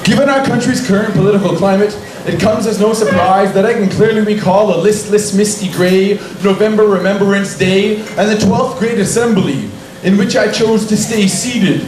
Given our country's current political climate, it comes as no surprise that I can clearly recall a listless, misty gray November Remembrance Day and the 12th Great Assembly, in which I chose to stay seated.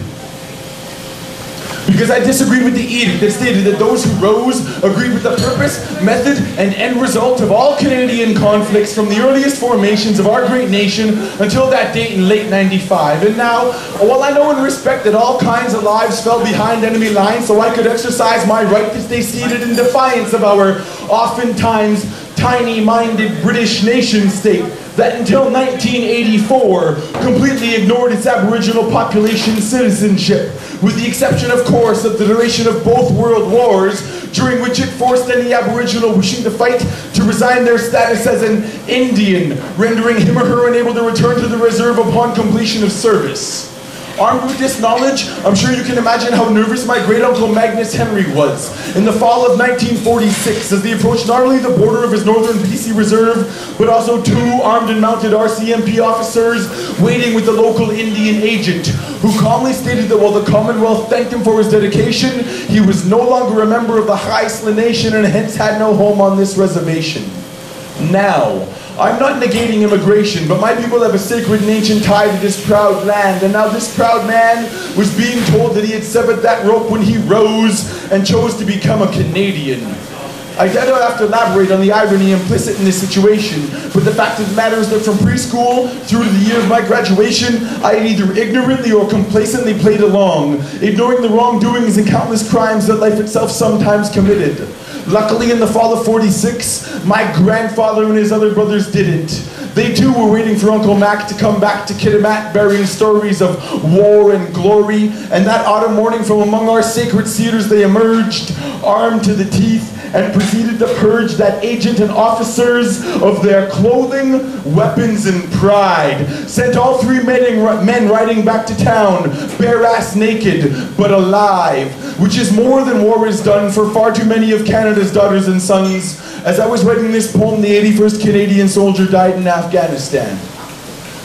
Because I disagreed with the edict that stated that those who rose agreed with the purpose, method, and end result of all Canadian conflicts from the earliest formations of our great nation until that date in late '95. And now, while I know and respect that all kinds of lives fell behind enemy lines so I could exercise my right to stay seated in defiance of our oftentimes tiny-minded British nation-state that until 1984 completely ignored its Aboriginal population citizenship, with the exception, of course, of the duration of both world wars, during which it forced any Aboriginal wishing to fight to resign their status as an Indian, rendering him or her unable to return to the reserve upon completion of service. Armed with this knowledge, I'm sure you can imagine how nervous my great-uncle Magnus Henry was in the fall of 1946 as they approached not only the border of his northern BC reserve, but also two armed and mounted RCMP officers waiting with the local Indian agent, who calmly stated that while the Commonwealth thanked him for his dedication, he was no longer a member of the Haisla Nation and hence had no home on this reservation. Now, I'm not negating immigration, but my people have a sacred and ancient tie to this proud land, and now this proud man was being told that he had severed that rope when he rose and chose to become a Canadian. I don't have to elaborate on the irony implicit in this situation, but the fact of the matter is that from preschool through to the year of my graduation, I had either ignorantly or complacently played along, ignoring the wrongdoings and countless crimes that life itself sometimes committed. Luckily, in the fall of '46, my grandfather and his other brothers didn't. They too were waiting for Uncle Mac to come back to Kitimat, bearing stories of war and glory, and that autumn morning from among our sacred cedars they emerged, armed to the teeth, and proceeded to purge that agent and officers of their clothing, weapons, and pride. Sent all three men riding back to town, bare-ass naked, but alive, which is more than war has done for far too many of Canada's daughters and sons. As I was writing this poem, the 81st Canadian soldier died in Afghanistan.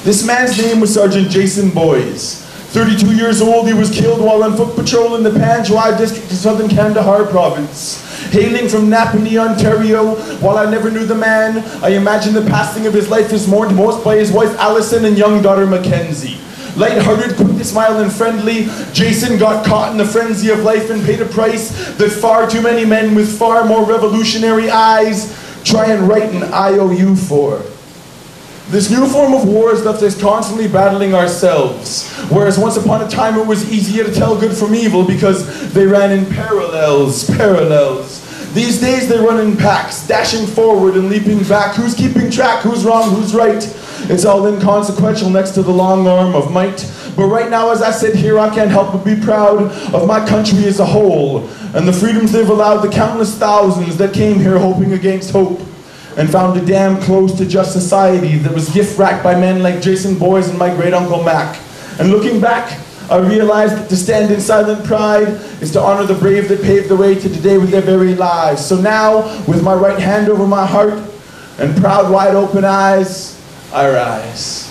This man's name was Sergeant Jason Boys. 32 years old, he was killed while on foot patrol in the Panjwai district of southern Kandahar province. Hailing from Napanee, Ontario, while I never knew the man, I imagine the passing of his life is mourned most by his wife Allison and young daughter Mackenzie. Light-hearted, quick to smile and friendly, Jason got caught in the frenzy of life and paid a price that far too many men with far more revolutionary eyes try and write an IOU for. This new form of war has left us constantly battling ourselves, whereas once upon a time it was easier to tell good from evil because they ran in parallels. These days they run in packs, dashing forward and leaping back. Who's keeping track? Who's wrong? Who's right? It's all inconsequential next to the long arm of might. But right now, as I sit here, I can't help but be proud of my country as a whole and the freedoms they've allowed the countless thousands that came here hoping against hope and found a damn close to just society that was gift-wrapped by men like Jason Boys and my great-uncle Mac. And looking back, I realized that to stand in silent pride is to honor the brave that paved the way to today with their very lives. So now, with my right hand over my heart and proud wide open eyes, I rise.